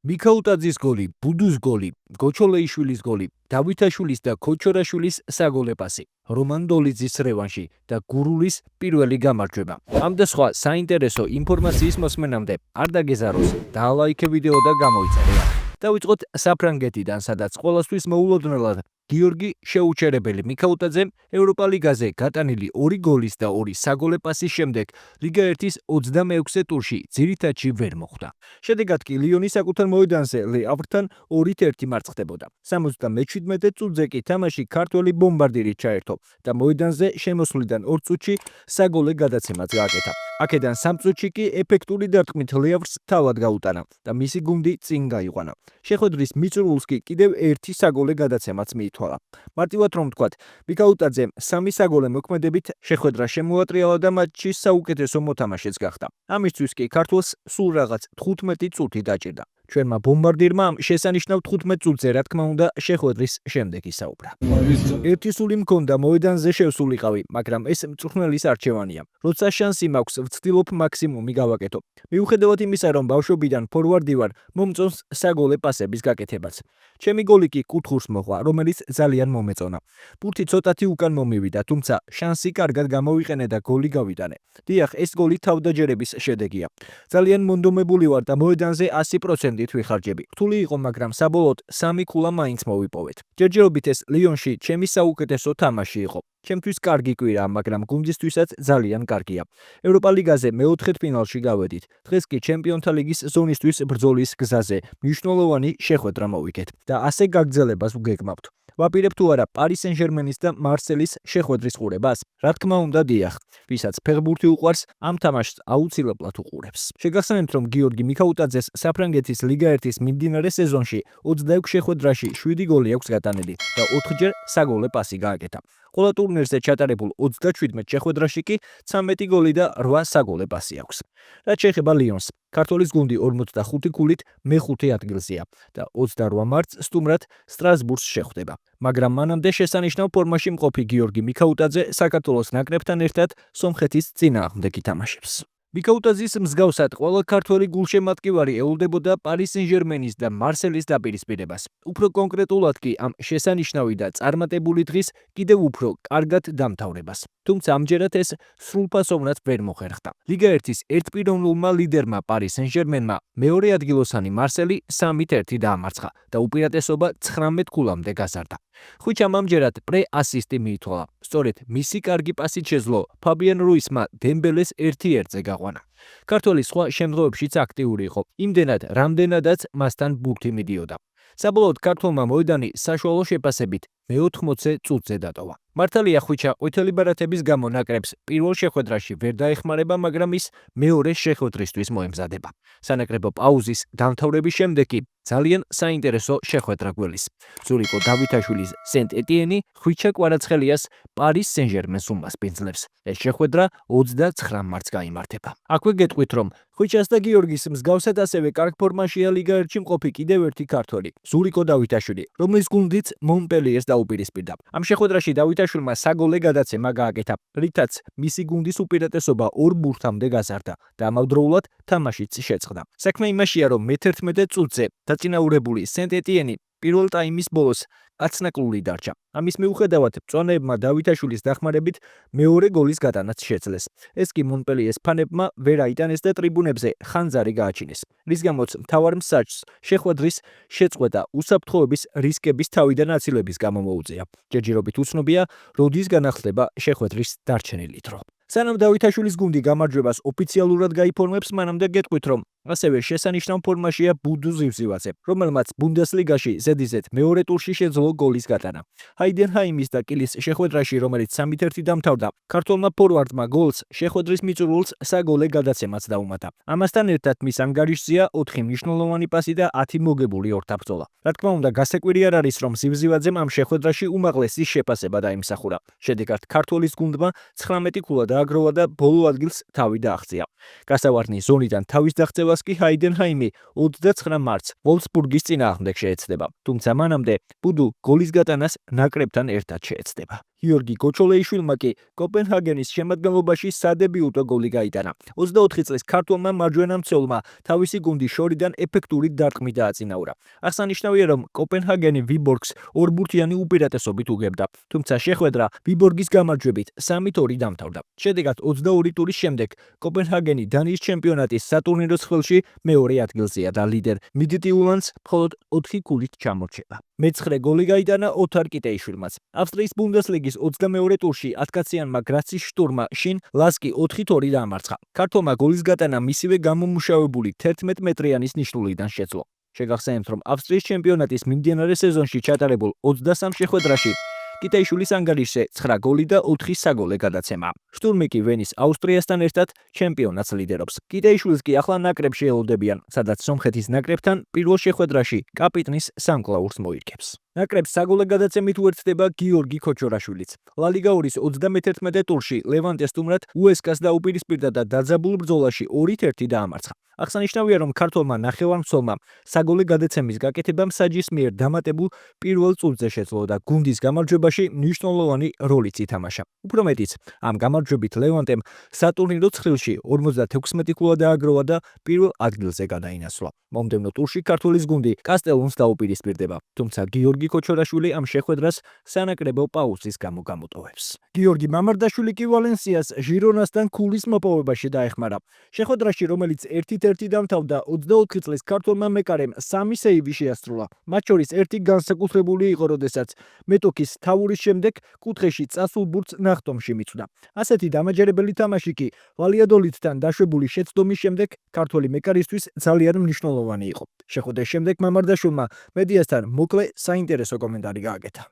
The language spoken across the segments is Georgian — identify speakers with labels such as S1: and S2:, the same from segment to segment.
S1: მიქაუტაძის გოლი, ბუდუს გოლი, გოჩოლეიშვილის გოლი, დავითაშვილის და ქოჩორაშვილის საგოლე პასი, რომან დოლიძის რევანში და გურულის პირველი გამარჯვება. ამ და სხვა საინტერესო ინფორმაციის მოსმენამდე არ დაგეზაროს, დაალაიქე ვიდეო და გამოიწერე. დავიწყოთ საფრანგეთიდან, სადაც ყოველთვის მოულოდნელად გიორგი შეუჩერებელი მიქაუტაძემ ევროპა ლიგაზე გატანილი 2 გოლის და 2 საგოლე პასის შემდეგ ლიგა 1-ის 26-ე ტურში ძირითადში ვერ მოხვდა. შედეგად კი ლიონი საკუთარ მოედანზე ლე ავრთან 2-1 მარცხდებოდა. 77 წუთზე კი თამაში ქართველი ბომბარდირი ჩაერთო და მოედანზე შემოსვლიდან 2 წუთში საგოლე გადაცემაც გააკეთა. აქედან 3 წუთში კი ეფექტური დარტყმით ლეავრს თავად გაუტანა და მისი გუნდი წინ გაიყვანა. შეხვედრის მიწურულს კი კიდევ 1 საგოლე გადაცემაც მიითვალა. მარტივად რომ ვთქვათ, მიქაუტაძემ 3 საგოლე მოქმედებით შეხვედრა შემოატრიალა და მატჩში საუკეთესო მოთამაშეც გახდა. ამისთვის კი ქართველს სულ რაღაც 15 წუთი დაჭირდა. ჩვენმა ბომბარდირმა ამ შესანიშნავ 15 წუთზე რა თქმა უნდა შეხვედრის შემდეგ ისაუბრა. ერთი სული მქონდა მოედანზე შევსულიყავი, მაგრამ ეს მწვრთნელის არჩევანია. როცა შანსი მაქვს, ვცდილობ მაქსიმუმი გავაკეთო. მიუხედავად იმისა, რომ ბავშვობიდან ფორვარდი ვარ, მომწონს საგოლე პასების გაკეთებაც. ჩემი გოლი კი კუთხურს მოყვა, რომელიც ძალიან მომეწონა. ბურთი ცოტათი უკან მომივიდა, თუმცა შანსი კარგად გამოვიყენე და გოლი გავიტანე. დიახ, ეს გოლი თავდაჯერების შედეგია. ძალიან მონდომებული ვარ და მოედანზე 100%-ით ვიხარჯები. რთული იყო, მაგრამ საბოლოოდ 3 ქულა მაინც მოვიპოვეთ. ჯერჯერობით ეს ლიონში ჩემი საუკეთესო თამაში იყო. ჩემთვის კარგი კვირაა, მაგრამ გუნდისთვისაც ძალიან კარგია. ევროპა ლიგაზე მეოთხედ ფინალში გავედით. დღეს კი ჩემპიონთა ლიგის ზონისთვის ბრძოლის გზაზე მნიშვნელოვანი შეხვედრა მოვიგეთ და ასე გაგრძელებას ვგეგმავთ. ვაპირებ თუ არა პარი სენ-ჟერმენის და მარსელის შეხვედრის ყურებას? რა თქმა უნდა, დიახ. ვისაც ფეხბურთი უყვარს, ამ თამაშს აუცილებლად უყურებს. შეგახსენებთ, რომ გიორგი მიქაუტაძეს საფრანგეთის ლიგა 1-ის მიმდინარე სეზონში 26 შეხვედრაში 7 გოლი აქვს გატანილი და 4ჯერ საგოლე პასი გააკეთა. ყველა ტურნირზე ჩატარებულ 37 შეხვედრაში კი 13 გოლი და 8 საგოლე პასი აქვს. რაც შეეხება ლიონს, ქართველის გუნდი 45 ქულით მეხუთე ადგილზეა და 28 მარტს სტუმრად სტრასბურგს შეხვდება. მაგრამ მანამდე შესანიშნავ ფორმაში მყოფი გიორგი მიქაუტაძე საქართველოს ნაკრებთან ერთად სომხეთის წინააღმდეგ ითამაშებს. მიქაუტაძის მსგავსად ყველა ქართველი გულშემატკივარი ეულდებოდა პარი სენ-ჟერმენის და მარსელის დაპირისპირებას. უფრო კონკრეტულად კი ამ შესანიშნავი და წარმატებული დღის კიდევ უფრო კარგად დამთავრებას. თუმცა ამჯერად ეს სრულფასოვნად ვერ მოხერხდა. ლიგა 1-ის ერთპიროვნულმა ლიდერმა პარი სენ-ჟერმენმა მეორე ადგილოსანი მარსელი 3-1 დაამარცხა და უპირატესობა 19 ქულამდე გაზარდა. ხვიჩამ ამჯერად პრე-ასისტი მიითვალა. სწორედ მისი კარგი პასით შეძლო ფაბიან რუისმა დემბელეს 1-1-ზე გაყვანა. ქართველი სხვა შემთხვევებშიც აქტიური იყო, იმდენად, რამდენადაც მასთან ბურთი მიდიოდა. საბოლოოდ ქართველმა მოედანი საშუალო შეფასებით მე-80 წუთზე დატოვა. მართალია ხვიჩა ყვითელი ბარათების გამო ნაკრებს პირველ შეხვედრაში ვერ დაეხმარება, მაგრამ ის მეორე შეხვედრისთვის მოემზადება. სანაკრებო პაუზის დამთავრების შემდეგ კი ძალიან საინტერესო შეხვედრა გველის. ზურიკო დავითაშვილის სენტ-ეტიენი ხვიჩა კვარაცხელიას პარის სენ-ჟერმენს უმასპინძლებს. ეს შეხვედრა 29 მარტს გაიმართება. აქვე გეტყვით, რომ ხვიჩას და გიორგის მსგავსად ასევე კარგ ფორმაშია ლიგა 1-ში მყოფი კიდევ ერთი ქართველი, ზურიკო დავითაშვილი, რომლის გუნდიც მონპელიეს დაუპირისპირდა. ამ შეხვედრაში დავითაშვილმა საგოლე გადაცემა გააკეთა, რითაც მისი გუნდის უპირატესობა 2 ბურთამდე გაზარდა და ამავდროულად თამაშიც შეწყდა. საქმე იმაშია, რომ მე-11 წუთზე დაწინაურებული სენტ-ეტიენი პირველ ტაიმის ბოლოს აცნაკლული დარჩა. ამის მიუხედავად მწვანეებმა დავითაშვილის დახმარებით მეორე გოლის გატანაც შეძლეს. ეს კი მონპელიეს ფანებმა ვერ აიტანეს და ტრიბუნებზე ხანძარი გააჩინეს. რის გამოც მთავარ მსაჯს შეხვედრის შეწყვეტა უსაფრთხოების რისკების თავიდან აცილების გამო მოუწია. ჯერჯერობით უცნობია, როდის განახლდება შეხვედრის დარჩენილი დრო. სანამ დავითაშვილის გუნდი გამარჯვებას ოფიციალურად გაიფორმებს, მანამდე გეტყვით, რომ ასევე შესანიშნავ ფორმაშია ბუდუ ზივზივაძე, რომელმაც ბუნდესლიგაში ზედიზედ მეორე ტურში შეძლო გოლის გატანა. ჰაიდენჰაიმის და კილის შეხვედრაში, რომელიც 3-1 დამთავრდა, ქართველმა ფორვარდმა გოლს შეხვედრის მიწურულს საგოლე გადაცემაც დაუმატა. ამასთან ერთად მის ანგარიშზეა 4 მნიშვნელოვანი პასი და 10 მოგებული ორთაბრძოლა. რა თქმა უნდა, გასაკვირი არ არის, რომ ზივზივაძემ ამ შეხვედრაში უმაღლესი შეფასება დაიმსახურა. შედეგად ქართველის გუნდმა 19 ქულა დააგროვა და ბოლო ადგილს თავი დააღწია. გასავარდნი ზონიდან თავის დაღწევას კი ჰაიდენჰაიმი 29 მარტს ვოლფსბურგის წინააღმდეგ შეეცდება. თუმცა მანამდე ბუდუ გოლის გატანას ნაკრებთან ერთად შეეცდება. გიორგი გოჩოლეიშვილმა კი კოპენჰაგენის შემადგენლობაში სადებიუტო გოლი გაიტანა. 24 წლის ქართველმა მარჯვენა მცველმა თავისი გუნდის შორიდან ეფექტური დარტყმით დააწინაურა. აღსანიშნავია, რომ კოპენჰაგენი ვიბორგს ორბურთიანი უპირატესობით უგებდა, თუმცა შეხვედრა ვიბორგის გამარჯვებით 3-2 დამთავრდა. შედეგად 22 ტურის შემდეგ კოპენჰაგენი დანიის ჩემპიონატის სატურნირო ცხრილში მეორე ადგილზეა და ლიდერ მიდტიულანს მხოლოდ 4 ქულით ჩამორჩება. მეცხრე გოლი გაიტანა ოთარ კიტეიშვილმაც. ავსტრიის ბუნდესლიგის 22 ტურში 10-კაციანმა გრაცის შტურმა შინ ლასკი 4-2 დაამარცხა. ქართველმა გოლის გატანა მისივე გამომუშავებული 11 მეტრიანის ნიშნულიდან შეძლო. შეგახსენებთ, რომ ავსტრიის ჩემპიონატის მიმდინარე სეზონში ჩატარებულ 23 შეხვედრაში კიტეიშვილის ანგარიშზე 9 გოლი და 4 საგოლე გადაცემა. შტურმი კი ვენის აუსტრიასთან ერთად ჩემპიონატს ლიდერობს. კიტეიშვილს კი ახლა ნაკრებში ელოდებიან, სადაც სომხეთის ნაკრებთან პირველ შეხვედრაში კაპიტნის სამკლაურს მოირგებს. ნაკრებს საგოლე გადაცემით უერთდება გიორგი ქოჩორაშვილიც. ლა ლიგა 2-ის 31 ტურში ლევანტეს სტუმრად უესკას დაუპირისპირდა და დაძაბულ ბრძოლაში 2-1 დაამარცხა. აღსანიშნავია, რომ ქართველმა ნახევარმცველმა საგოლე გადაცემის გაკეთება მსაჯის მიერ დამატებულ პირველ წუთზე შეძლო და გუნდის გამარჯვებაში მნიშვნელოვანი როლიც ითამაშა. უფრო მეტიც, ამ გამარჯვებით ლევანტემ სატურნირო ცხრილში 56 ქულა დააგროვა და პირველ ადგილზე გადაინაცვლა. მომდევნო ტურში ქართველის გუნდი კასტელონს დაუპირისპირდება, თუმცა გიორგი ქოჩორაშვილი ამ შეხვედრას სანაკრებო პაუზის გამო გამოტოვებს. გიორგი მამარდაშვილი კი ვალენსიას ჟირონასთან ქულის მოპოვებაში დაეხმარა. შეხვედრაში, რომელიც 1-1 დამთავრდა, 24 წლის ქართველმა მეკარემ 3 სეივი შეასრულა. მათ შორის ერთი განსაკუთრებული იყო, როდესაც მეტოქის თავურის შემდეგ კუთხეში წასულ ბურთს ნახტომში მიცვდა. ასეთი დამაჯერებელი თამაში კი ვალიადოლიდთან დაშვებული შეცდომის შემდეგ ქართველი მეკარისთვის ძალიან მნიშვნელოვანი იყო. შეხვედრის შემდეგ მამარდაშვილმა მედიასთან მოკლე საინტერესო კომენტარი გააკეთა.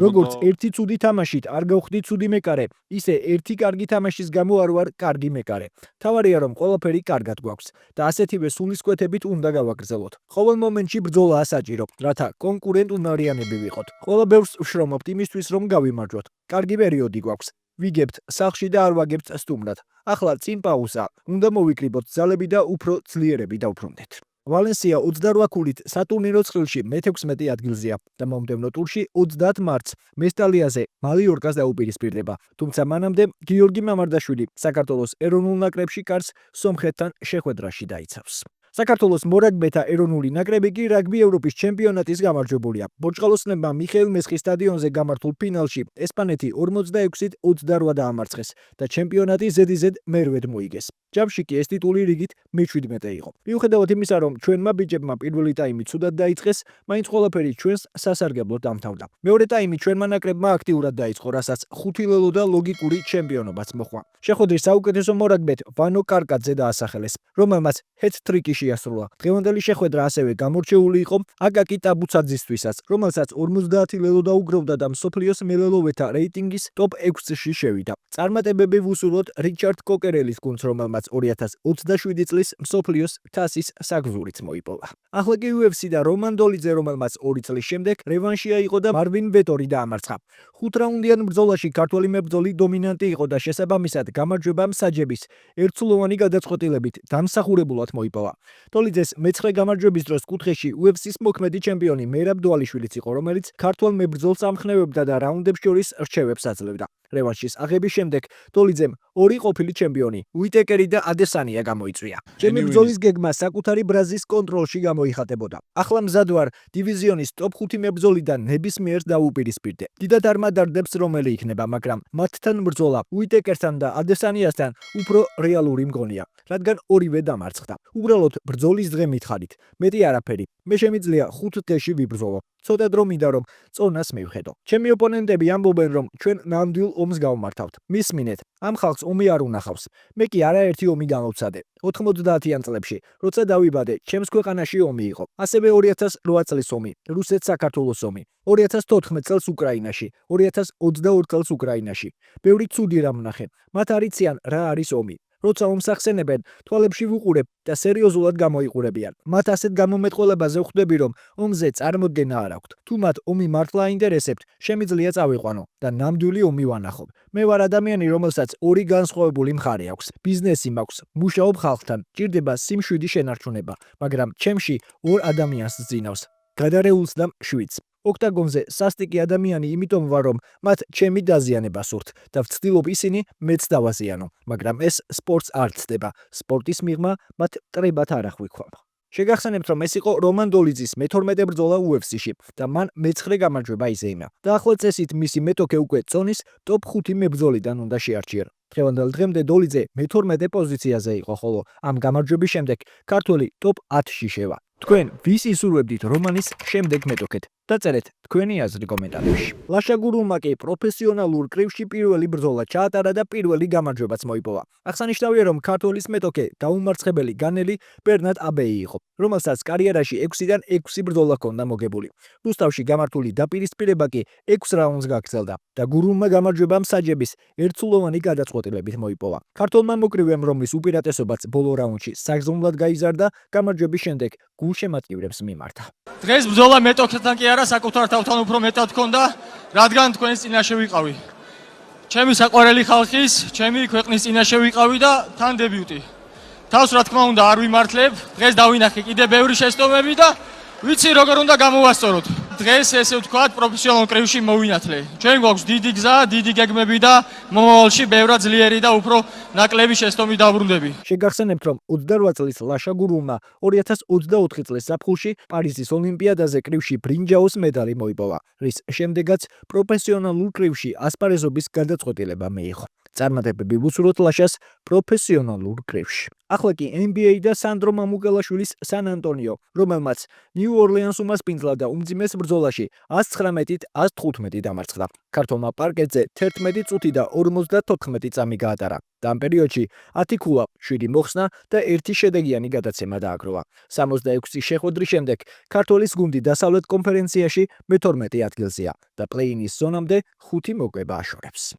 S1: როგორც ერთი ცუდი თამაშით არ გავხდი ცუდი მეკარე, ისე ერთი კარგი თამაშის გამო არ ვარ კარგი მეკარე. თავარია, რომ ყველაფერი კარგად გვაქვს და ასეთივე სულისკვეთებით უნდა გავაგრძელოთ. ყოველ მომენტში ბრძოლაა საჭირო, რათა კონკურენტ უნარიანები ვიყოთ. ყველა ბევრს ვშრომობთ იმისთვის, რომ გავიმარჯვოთ. კარგი პერიოდი გვაქვს. ვიგებთ სახლში და არ ვაგებთ სტუმრად. ახლა წინ პაუზა. უნდა მოვიკრიბოთ ძალები და უფრო ძლიერები დავბრუნდეთ. ვალენსია 28 ქულით სატურნირო ცხრილში მე-16 ადგილზეა და მომდევნო ტურში 30 მარტს მესტალიაზე მალიორკას დაუპირისპირდება. თუმცა მანამდე გიორგი მამარდაშვილი საქართველოს ეროვნულ ნაკრებში კარს სომხეთთან შეხვედრაში დაიცავს. საქართველოს მორაგბეთა ეროვნული ნაკრები კი რაგბი ევროპის ჩემპიონატის გამარჯვებულია. ბორჭყალოსნებმა მიხეილ მესხის სტადიონზე გამართულ ფინალში ესპანეთი 46-28 დაამარცხეს და ჩემპიონატი ზედიზედ მერვედ მოიგეს. ჯამში კი ეს ტიტული რიგით მე-17 იყო. მიუხედავად იმისა, რომ ჩვენმა ბიჭებმა პირველი ტაიმი ცუდად დაიწყეს, მაინც ყველაფერი ჩვენს სასარგებლოდ დამთავრდა. მეორე ტაიმი ჩვენმა ნაკრებმა აქტიურად დაიწყო, რასაც ხუთილელო და ლოგიკური ჩემპიონობაც მოჰყვა. შეხვედრის საუკეთესო მორაგბეთ ვანო კარკაძე დაასახელეს, რომელმაც ჰეთ-ტრიკი შეასრულა. დღევანდელი შეხვედრა ასევე გამორჩეული იყო აკაკი ტაბუცაძისთვისაც, რომელსაც 50 ლელო დაუგროვდა და მსოფლიოს მელელოვეთა რეიტინგის ტოპ 6-ში შევიდა. წარმატებები ვუსურვოთ რიჩარდ კოკერელის გუნდს, რომელმაც 2027 წლის მსოფლიოს თასის საგზურიც მოიპოვა. ახლა კი UFC და რომან დოლიძე, რომელმაც 2 წლის შემდეგ რევანში აიღო და მარვინ ვეტორი დაამარცხა. 5 რაუნდიან ბრძოლაში ქართველი მებრძოლი დომინანტი იყო და შესაბამისად გამარჯვება მსაჯების ერთსულოვანი გადაწყვეტილებით დამსახურებულად მოიპოვა. დოლიძეს მე-9 გამარჯვების დროს კუთხეში UFC-ს მოქმედი ჩემპიონი მერაბ დვალიშვილიც იყო, რომელიც ქართველ მებრძოლს ამხნევებდა და რაუნდებს შორის რჩევებს აძლევდა. რევანშის აღების შემდეგ დოლიძემ 2 ყოფილი ჩემპიონი უიტეკერი და ადესანია გამოიწვია. ჩემი ბრძოლის გეგმა საკუთარი ბრაზის კონტროლში გამოიხატებოდა. ახლა მზად ვარ დივიზიონის ტოპ 5 მებრძოლიდან ნებისმიერს დაუპირისპირდე. დიდად არ მადარდებს რომელი იქნება, მაგრამ მათთან ბრძოლა უიტეკერსთან და ადესანიასთან უფრო რეალური მგონია, რადგან ორივე დამარცხდა. უბრალოდ ბრძოლის დღე მითხარით. მეტი არაფერი. მე შემიძლია 5 დღეში ვიბრძოლო. ცოტა დრო მინდა რომ წონას მივხედო. ჩემი ოპონენტები ამბობენ, რომ ჩვენ ნამდვილ ომს გავმართავთ. მისმინეთ, ამ ხალხს ომი არ უნახავს. მე კი არაერთი ომი გამოვცადე. 90-იან წლებში, როცა დავიბადე, ჩემს ქვეყანაში ომი იყო. ასევე 2008 წლის ომი, რუსეთ-საქართველოს ომი, 2014 წელს უკრაინაში, 2022 წელს უკრაინაში. ბევრი ცუდი რამ ვნახე. მათ არ იციან რა არის ომი. როცა ომს ახსენებენ, თვალებში ვუყურებ და სერიოზულად გამოიყურებიან. მათ ასეთ გამომეტყველებაზე ვხვდები, რომ ომზე წარმოდგენა არ აქვთ. თუ მათ ომი მართლა აინტერესებთ, შემიძლია წავიყვანო და ნამდვილი ომი ვანახოთ. მე ვარ ადამიანი, რომელსაც ორი განსხვავებული მხარე აქვს. ბიზნესი მაქვს, მუშაობ ხალხთან, ჭირდება სიმშვიდი შენარჩუნება, მაგრამ ჩემში ორ ადამიანს ძინავს. გადარეულს და შვიდს. ოქტაგონზე სასტიკი ადამიანი იმიტომ ვარ, რომ მათ ჩემი დაზიანება სურთ და ვცდილობ ისინი მეც დავაზიანო, მაგრამ ეს სპორტს არ ცდება. სპორტის მიღმა მათ მტრებად არ ახვიქვამთ. შეგახსენებთ, რომ ეს იყო რომან დოლიძის მე-12 ბრძოლა UFC-ში და მან მე-9 გამარჯვება იზეიმა. დაახლოებით წესით მისი მეტოქე უკვე წონის ტოპ 5 მებრძოლიდან უნდა შეარჩიერ. დღევანდელ დღემდე დოლიძე მე-12 პოზიციაზე იყო, ხოლო ამ გამარჯვების შემდეგ ქართველი ტოპ 10-ში შევა. თქვენ ვის ისურვებდით რომანის შემდეგ მეტოქეთ? დაწერეთ თქვენი აზრი კომენტარებში. ლაშა გურულმა კი პროფესიონალურ კრივში პირველი ბრძოლა ჩაატარა და პირველი გამარჯვებაც მოიპოვა. აღსანიშნავია, რომ ქართველის მეტოქე დაუმარცხებელი განელი ბერნად აბეი იყო, რომელსაც კარიერაში 6-დან 6 ბრძოლა ჰქონდა მოგებული. რუსთავში გამართული დაპირისპირება კი 6 რაუნდს გაგრძელდა და გურულმა გამარჯვება მსაჯების ერთსულოვანი გადაწყვეტილებით მოიპოვა. ქართველმა მოკრივემ, რომლის უპირატესობაც ბოლო რაუნდში საგზომლად გაიზარდა, გამარჯვების შემდეგ გულშემატკივრებს მიმართა.
S2: დღეს ბრძოლა მეტოქეთან კი არა, საკუთარ თავთან უფრო მეტად ჰქონდა, რადგან თქვენს წინაშე ვიყავი. ჩემი საყვარელი ხალხის, ჩემი ქვეყნის წინაშე ვიყავი და თან დებიუტი. თავს რა თქმა უნდა არ ვიმართლებ, დღეს დავინახე კიდე ბევრი შეცდომები და ვიცი როგორ უნდა გამოვასწოროთ. დღეს ესე ვთქვათ, პროფესიონალურ კრივში მოვინათლე. ჩვენ გვაქვს დიდი გზა, დიდი გეგმები და მომავალში ბევრად ძლიერი და უფრო ნაკლები შეცდომი დავბრუნდები.
S1: შეგახსენებთ, რომ 28 წლის ლაშა გურულმა 2024 წლის ზაფხულში პარიზის ოლიმპიადაზე კრივში ბრინჯაოს მედალი მოიპოვა, რის შემდეგაც პროფესიონალურ კრივში ასპარეზობის გადაწყვეტილება მიიღო. წარმატებები ვუსურვოთ ლაშას პროფესიონალურ კრივში. ახლა კი NBA და სანდრო მამუკელაშვილის სან ანტონიო, რომელმაც ნიუ ორლეანს უმასპინძლა და უმძიმეს ბრძოლაში 119-115 დამარცხდა. ქართულმა პარკეტზე 11 წუთი და 54 წამი გაატარა. და ამ პერიოდში 10 ქულა, 7 მოხსნა და 1 შედეგიანი გადაცემა დააგროვა. 66 შეხვედრის შემდეგ ქართველის გუნდი დასავლეთ კონფერენციაში მე-12 ადგილზეა და პლეინის ზონამდე 5 მოკვება აშორებს.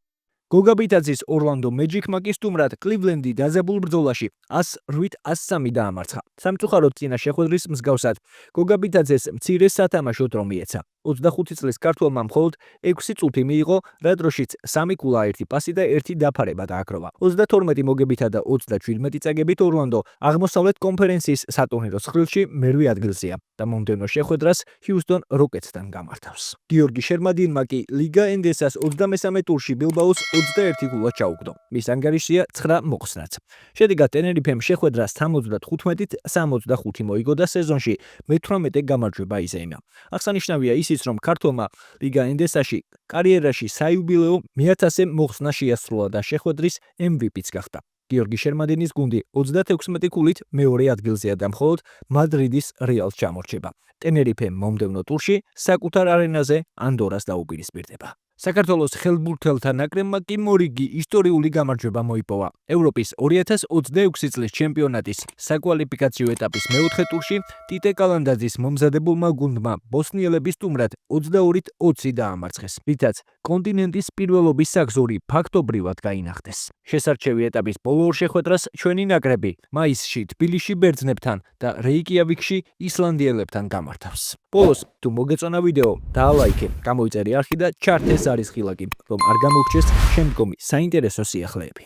S1: გოგა ბიტაძის ორლანდო მეჯიკმა კი სტუმრად კლივლენდი დაძაბულ ბრძოლაში 108-103 დაამარცხა. სამწუხაროდ წინა შეხვედრის მსგავსად გოგა ბიტაძეს მცირე სათამაშო დრო მიეცა. 25 წლის ქართველმა მხოლოდ 6 წუთი მიიღო, რა დროშიც 3 ქულა, 1 პასი და 1 დაფარება დააგროვა. 32 მოგებითა და 37 წაგებით ორლანდო აღმოსავლეთ კონფერენციის სატურნირო ცხრილში მერვე ადგილზეა და მომდევნო შეხვედრას ჰიუსტონ როკეტსთან გამართავს. გიორგი შერმადინმა კი ლიგა ენდესას 23 ტურში ბილბაოს 21 ქულა ჩაუგდო. მის ანგარიშია 9 მოხსნაც. შედეგად ტენერიფემ შეხვედრა 75-65 მოიგო და სეზონში მე-18 გამარჯვება იზეიმა. აღსანიშნავია ისიც, რომ ქართველმა ლიგა ენდესაში კარიერაში საიუბილეო მე-1000 მოხსნა შეასრულა და შეხვედრის MVP-ც გახდა. გიორგი შერმადინის გუნდი 36 ქულით მეორე ადგილზეა და მხოლოდ მადრიდის რეალს ჩამორჩება. ტენერიფემ მომდევნო ტურში საკუთარ არენაზე ანდორას დაუპირისპირდება. საქართველოს ხელბურთელთა ნაკრებმა კი მორიგი ისტორიული გამარჯვება მოიპოვა. ევროპის 2026 წლის ჩემპიონატის საკვალიფიკაციო ეტაპის მეოთხე ტურში ტიტე კალანდაძის მომზადებულმა გუნდმა ბოსნიელების სტუმრად 22-20 დაამარცხეს, რითაც კონტინენტის პირველობის საგზური ფაქტობრივად გაინახდეს. შესარჩევი ეტაპის ბოლო ორ შეხვედრას ჩვენი ნაკრები მაისში თბილისში ბერძნებთან და რეიკიავიკში ისლანდიელებთან გამართავს. ბოლოს თუ მოგეწონა ვიდეო, დაალაიქე, გამოიწერე არხი და ჩართეს არის ხილაკი, რომ არ გამოგჩეს შემდგომი საინტერესო სიახლეები.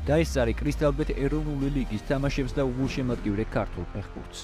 S1: და ეს არის კრისტალბეთ ეროვნული ლიგის თამაშებს და უგულშემატკივრე ქართულ ფეხბურთს.